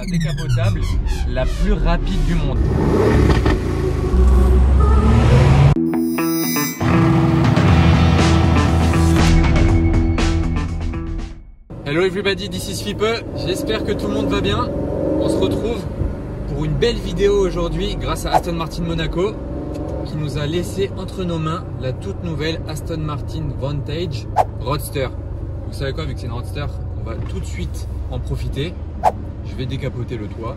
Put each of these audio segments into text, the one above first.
la décapotable la plus rapide du monde. Hello everybody, this is Fipe. J'espère que tout le monde va bien. On se retrouve pour une belle vidéo aujourd'hui grâce à Aston Martin Monaco qui nous a laissé entre nos mains la toute nouvelle Aston Martin Vantage Roadster. Vous savez quoi, vu que c'est une Roadster, on va tout de suite en profiter. Je vais décapoter le toit.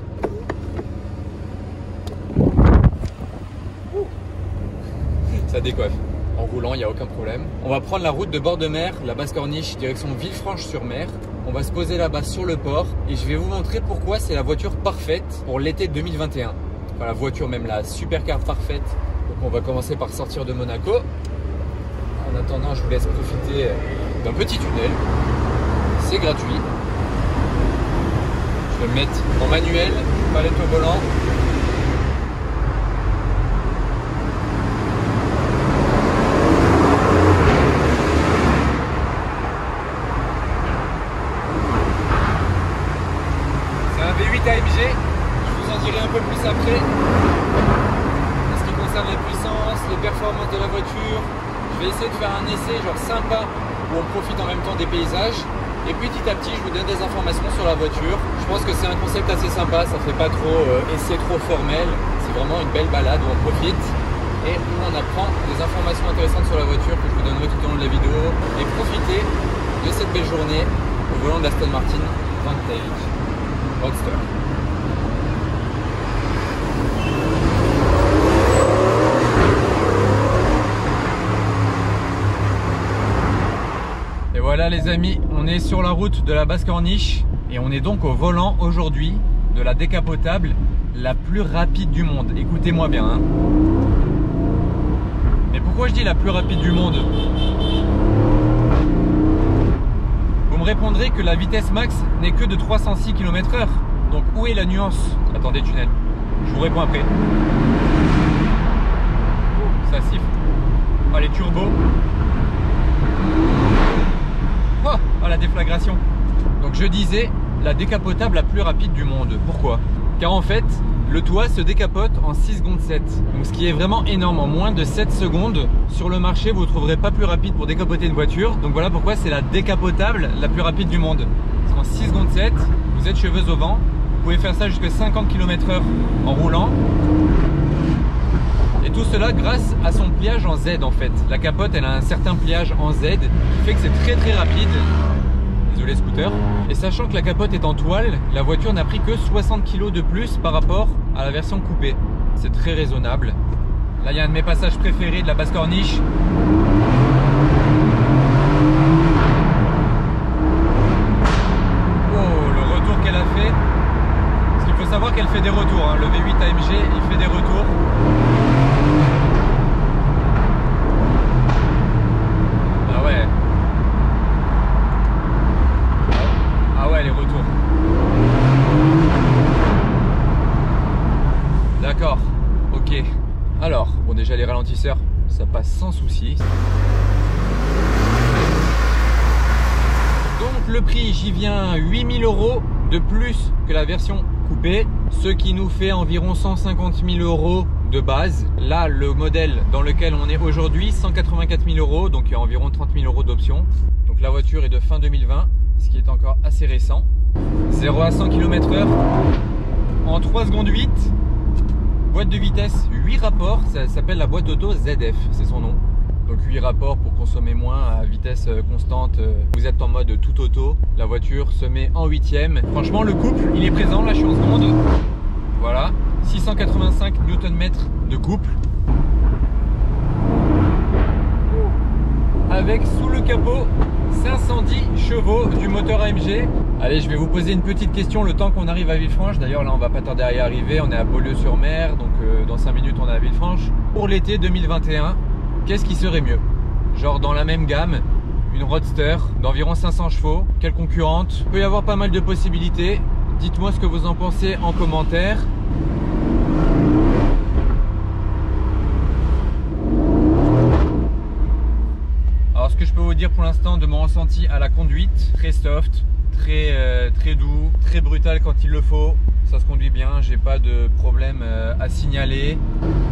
Ça décoiffe. En roulant, il n'y a aucun problème. On va prendre la route de bord de mer, la Basse-Corniche, direction Villefranche-sur-Mer. On va se poser là-bas sur le port et je vais vous montrer pourquoi c'est la voiture parfaite pour l'été 2021. Enfin, la voiture même, la supercar parfaite. Donc on va commencer par sortir de Monaco. En attendant, je vous laisse profiter d'un petit tunnel. C'est gratuit. Je vais me mettre en manuel, palette au volant. AMG, je vous en dirai un peu plus après. En ce qui concerne les puissances, les performances de la voiture, je vais essayer de faire un essai genre sympa où on profite en même temps des paysages. Et petit à petit, je vous donne des informations sur la voiture. Je pense que c'est un concept assez sympa, ça fait pas trop essai trop formel. C'est vraiment une belle balade où on profite et où on apprend des informations intéressantes sur la voiture que je vous donnerai tout au long de la vidéo. Et profitez de cette belle journée au volant de l'Aston Martin Vantage Roadster. Et voilà les amis, on est sur la route de la Basse-Corniche et on est donc au volant aujourd'hui de la décapotable la plus rapide du monde. Écoutez-moi bien hein. Mais pourquoi je dis la plus rapide du monde? Vous me répondrez que la vitesse max n'est que de 306 km/h. Donc où est la nuance? Attendez, tunnel. Je vous réponds après. Ça siffle. Oh, les turbos. Oh, la déflagration. Donc je disais la décapotable la plus rapide du monde. Pourquoi? Car en fait, le toit se décapote en 6 secondes 7. Donc ce qui est vraiment énorme. En moins de 7 secondes, sur le marché, vous ne trouverez pas plus rapide pour décapoter une voiture. Donc voilà pourquoi c'est la décapotable la plus rapide du monde. Parce qu'en 6 secondes 7, vous êtes cheveux au vent. Vous pouvez faire ça jusqu'à 50 km/h en roulant. Et tout cela grâce à son pliage en Z en fait. La capote, elle a un certain pliage en Z qui fait que c'est très rapide. Désolé scooter. Et sachant que la capote est en toile, la voiture n'a pris que 60 kg de plus par rapport à la version coupée. C'est très raisonnable. Là, il y a un de mes passages préférés de la Basse-Corniche. Oh, le retour qu'elle a fait. Parce qu'il faut savoir qu'elle fait des retours. Hein. Le V8 AMG, il fait des retours. Ah ouais. Ah ouais, les retours. D'accord, ok. Alors, bon déjà les ralentisseurs, ça passe sans souci. Donc le prix, j'y viens 8 000 € de plus que la version coupée, ce qui nous fait environ 150 000 € de base. Là, le modèle dans lequel on est aujourd'hui, 184 000 €, donc il y a environ 30 000 € d'options. Donc la voiture est de fin 2020, ce qui est encore assez récent. 0 à 100 km/h en 3 secondes 8. Boîte de vitesse 8 rapports, ça s'appelle la boîte auto ZF, c'est son nom. Donc 8 rapports pour consommer moins à vitesse constante. Vous êtes en mode tout auto, la voiture se met en 8ème. Franchement le couple, il est présent, là je suis en seconde. Voilà, 685 Nm de couple. Avec sous le capot 510 chevaux du moteur AMG. Allez, je vais vous poser une petite question le temps qu'on arrive à Villefranche. D'ailleurs là on va pas tarder à y arriver, on est à Beaulieu-sur-Mer, donc dans 5 minutes on est à Villefranche. Pour l'été 2021, qu'est-ce qui serait mieux? Genre dans la même gamme, une Roadster d'environ 500 chevaux, quelle concurrente? Il peut y avoir pas mal de possibilités. Dites-moi ce que vous en pensez en commentaire. Alors ce que je peux vous dire pour l'instant de mon ressenti à la conduite, très soft, très doux, très brutal quand il le faut. ça se conduit bien, j'ai pas de problème à signaler,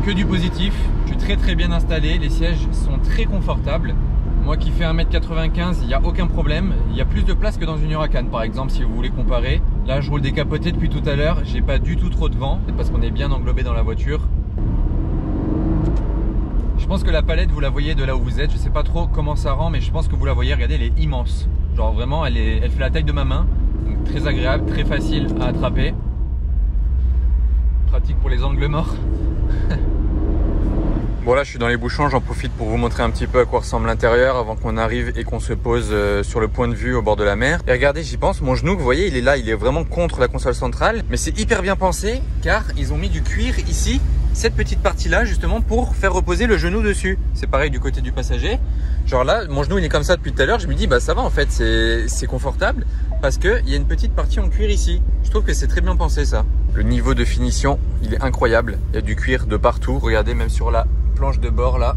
que du positif. Je suis très bien installé, les sièges sont très confortables. Moi qui fais 1m95, il n'y a aucun problème. Il y a plus de place que dans une Huracan par exemple, si vous voulez comparer. Là je roule décapoté depuis tout à l'heure, j'ai pas du tout trop de vent, parce qu'on est bien englobé dans la voiture. Je pense que la palette vous la voyez de là où vous êtes, je sais pas trop comment ça rend, mais je pense que vous la voyez, regardez, elle est immense. Genre vraiment elle fait la taille de ma main, donc très agréable, très facile à attraper. Pratique pour les angles morts. Bon là je suis dans les bouchons, j'en profite pour vous montrer un petit peu à quoi ressemble l'intérieur avant qu'on arrive et qu'on se pose sur le point de vue au bord de la mer. Et regardez, j'y pense, mon genou, vous voyez, il est là, il est vraiment contre la console centrale. Mais c'est hyper bien pensé car ils ont mis du cuir ici, cette petite partie là justement pour faire reposer le genou dessus. C'est pareil du côté du passager. Genre là, mon genou il est comme ça depuis tout à l'heure, je me dis bah ça va en fait, c'est confortable parce qu'il y a une petite partie en cuir ici. Je trouve que c'est très bien pensé ça. Le niveau de finition, il est incroyable. Il y a du cuir de partout. Regardez, même sur la planche de bord là,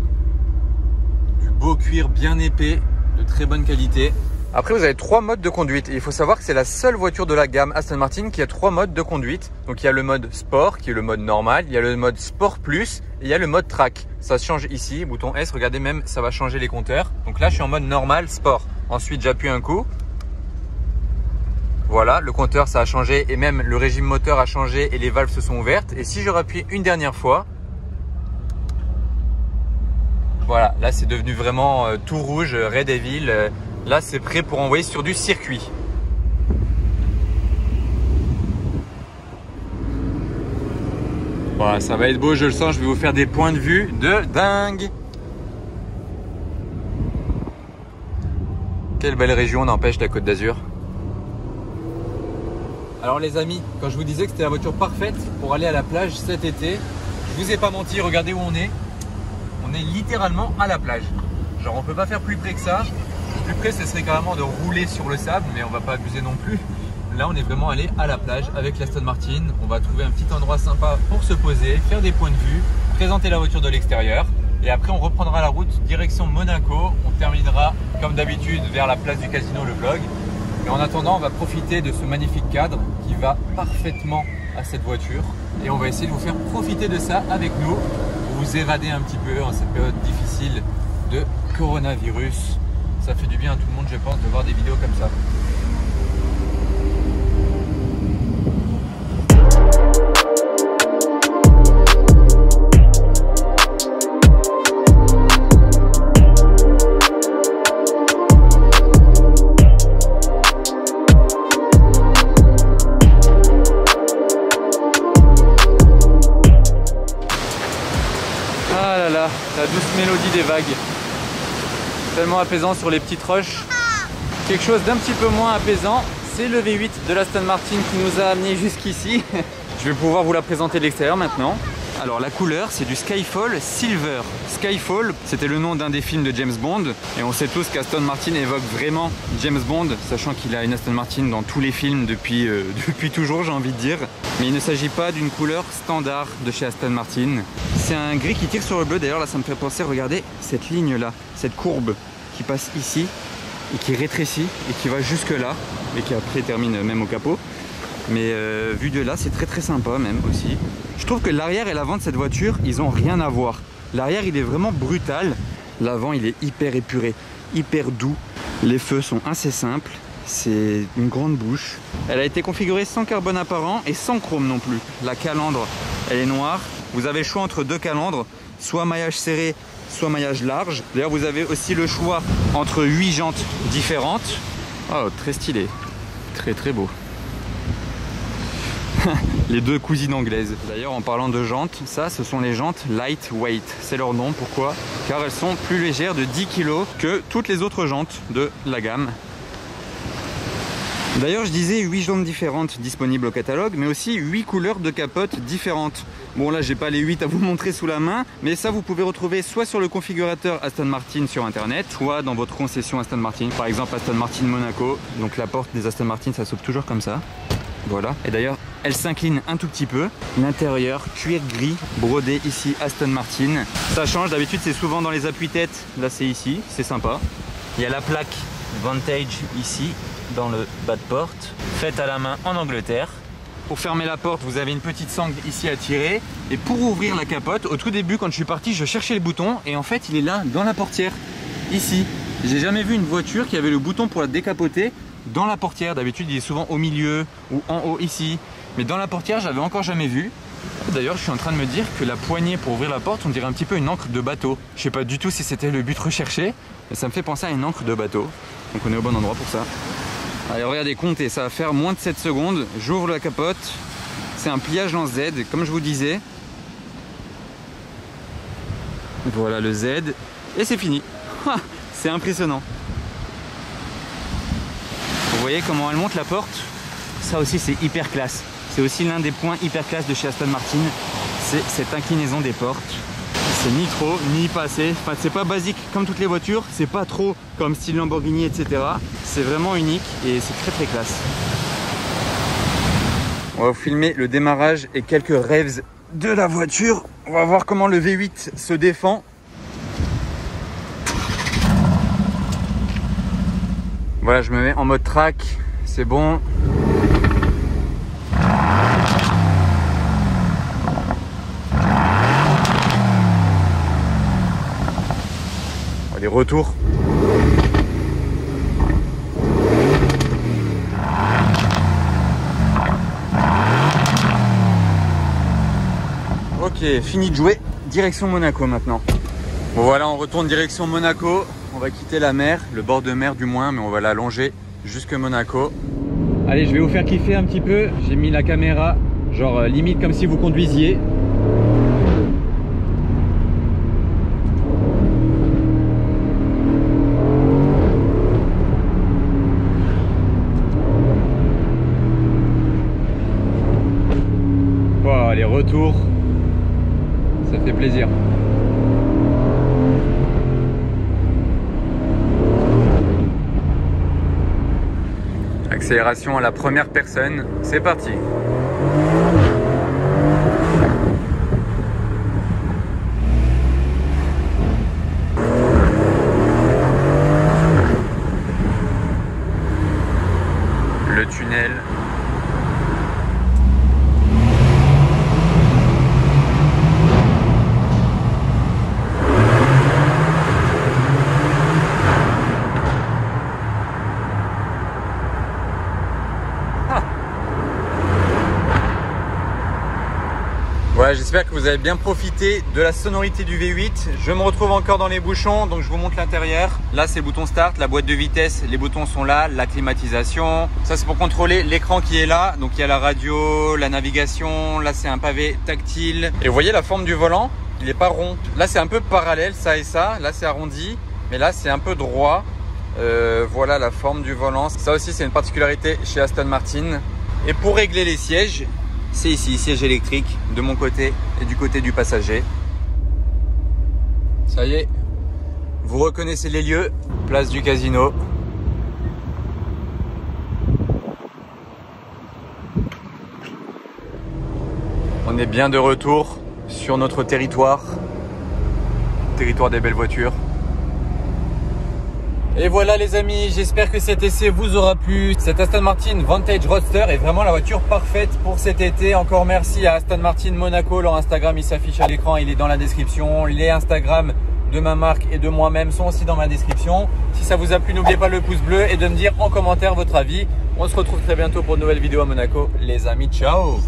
du beau cuir bien épais, de très bonne qualité. Après vous avez 3 modes de conduite et il faut savoir que c'est la seule voiture de la gamme Aston Martin qui a 3 modes de conduite. Donc il y a le mode sport qui est le mode normal, il y a le mode sport plus et il y a le mode track. Ça se change ici, bouton S, regardez même ça va changer les compteurs. Donc là je suis en mode normal sport. Ensuite j'appuie un coup. Voilà, le compteur ça a changé et même le régime moteur a changé et les valves se sont ouvertes. Et si je rappuie une dernière fois, voilà, là c'est devenu vraiment tout rouge, Red Devil. Là c'est prêt pour envoyer sur du circuit. Voilà, ça va être beau, je le sens, je vais vous faire des points de vue de dingue. Quelle belle région n'empêche la Côte d'Azur. Alors les amis, quand je vous disais que c'était la voiture parfaite pour aller à la plage cet été, je vous ai pas menti, regardez où on est. On est littéralement à la plage. Genre on peut pas faire plus près que ça. Plus près ce serait carrément de rouler sur le sable, mais on va pas abuser non plus. Là on est vraiment allé à la plage avec l'Aston Martin. On va trouver un petit endroit sympa pour se poser, faire des points de vue, présenter la voiture de l'extérieur. Et après on reprendra la route direction Monaco. On terminera comme d'habitude vers la place du casino le vlog. Et en attendant on va profiter de ce magnifique cadre qui va parfaitement à cette voiture. Et on va essayer de vous faire profiter de ça avec nous. Vous évader un petit peu en cette période difficile de coronavirus. Ça fait du bien à tout le monde, je pense, de voir des vidéos comme ça. La douce mélodie des vagues, tellement apaisant sur les petites roches. Quelque chose d'un petit peu moins apaisant, c'est le V8 de l'Aston Martin qui nous a amené jusqu'ici. Je vais pouvoir vous la présenter de l'extérieur maintenant. Alors la couleur c'est du Skyfall Silver. Skyfall c'était le nom d'un des films de James Bond et on sait tous qu'Aston Martin évoque vraiment James Bond, sachant qu'il a une Aston Martin dans tous les films depuis toujours, j'ai envie de dire. Mais il ne s'agit pas d'une couleur standard de chez Aston Martin. C'est un gris qui tire sur le bleu, d'ailleurs là ça me fait penser, regardez cette ligne là, cette courbe qui passe ici et qui rétrécit et qui va jusque là et qui après termine même au capot. Mais vu de là c'est très sympa même aussi. Je trouve que l'arrière et l'avant de cette voiture ils ont rien à voir. L'arrière il est vraiment brutal, l'avant il est hyper épuré, hyper doux. Les feux sont assez simples, c'est une grande bouche. Elle a été configurée sans carbone apparent et sans chrome non plus. La calandre elle est noire. Vous avez le choix entre 2 calandres, soit maillage serré, soit maillage large. D'ailleurs vous avez aussi le choix entre 8 jantes différentes. Oh très stylé, très beau. Les 2 cousines anglaises. D'ailleurs en parlant de jantes, ça ce sont les jantes lightweight. C'est leur nom, pourquoi? Car elles sont plus légères de 10 kg que toutes les autres jantes de la gamme. D'ailleurs je disais 8 jantes différentes disponibles au catalogue, mais aussi 8 couleurs de capote différentes. Bon là j'ai pas les 8 à vous montrer sous la main, mais ça vous pouvez retrouver soit sur le configurateur Aston Martin sur internet, soit dans votre concession Aston Martin. Par exemple Aston Martin Monaco, donc la porte des Aston Martin ça s'ouvre toujours comme ça. Voilà, et d'ailleurs elle s'incline un tout petit peu. L'intérieur cuir gris brodé ici Aston Martin. Ça change, d'habitude c'est souvent dans les appuis-têtes, là c'est ici, c'est sympa. Il y a la plaque Vantage ici dans le bas de porte, faite à la main en Angleterre. Pour fermer la porte, vous avez une petite sangle ici à tirer. Et pour ouvrir la capote, au tout début, quand je suis parti, je cherchais le bouton. Et en fait, il est là, dans la portière, ici. J'ai jamais vu une voiture qui avait le bouton pour la décapoter dans la portière. D'habitude, il est souvent au milieu ou en haut ici. Mais dans la portière, j'avais encore jamais vu. D'ailleurs, je suis en train de me dire que la poignée pour ouvrir la porte, on dirait un petit peu une encre de bateau. Je sais pas du tout si c'était le but recherché, mais ça me fait penser à une encre de bateau. Donc on est au bon endroit pour ça. Allez, regardez, comptez, ça va faire moins de 7 secondes. J'ouvre la capote. C'est un pliage en Z, comme je vous disais. Voilà le Z. Et c'est fini. C'est impressionnant. Vous voyez comment elle monte la porte? Ça aussi, c'est hyper classe. C'est aussi l'un des points hyper classe de chez Aston Martin. C'est cette inclinaison des portes. C'est ni trop, ni pas assez. Enfin, c'est pas basique comme toutes les voitures. C'est pas trop comme style Lamborghini, etc. C'est vraiment unique et c'est très très classe. On va vous filmer le démarrage et quelques revs de la voiture. On va voir comment le V8 se défend. Voilà, je me mets en mode track. C'est bon. Les retours. Ok, fini de jouer. Direction Monaco maintenant. Bon voilà, on retourne direction Monaco. On va quitter la mer, le bord de mer du moins, mais on va la longer jusque Monaco. Allez, je vais vous faire kiffer un petit peu. J'ai mis la caméra, genre limite comme si vous conduisiez. Les retours, ça fait plaisir. Accélération à la première personne, c'est parti. Le tunnel. Voilà, j'espère que vous avez bien profité de la sonorité du V8. Je me retrouve encore dans les bouchons, donc je vous montre l'intérieur. Là, c'est le bouton start, la boîte de vitesse, les boutons sont là, la climatisation. Ça, c'est pour contrôler l'écran qui est là. Donc, il y a la radio, la navigation. Là, c'est un pavé tactile. Et vous voyez la forme du volant, il n'est pas rond. Là, c'est un peu parallèle, ça et ça. Là, c'est arrondi, mais là, c'est un peu droit. Voilà la forme du volant. Ça aussi, c'est une particularité chez Aston Martin. Et pour régler les sièges, c'est ici, siège électrique de mon côté et du côté du passager. Ça y est, vous reconnaissez les lieux, place du casino. On est bien de retour sur notre territoire des belles voitures. Et voilà les amis, j'espère que cet essai vous aura plu. Cette Aston Martin Vantage Roadster est vraiment la voiture parfaite pour cet été. Encore merci à Aston Martin Monaco. Leur Instagram, il s'affiche à l'écran, il est dans la description. Les Instagram de ma marque et de moi-même sont aussi dans ma description. Si ça vous a plu, n'oubliez pas le pouce bleu et de me dire en commentaire votre avis. On se retrouve très bientôt pour une nouvelle vidéo à Monaco. Les amis, ciao!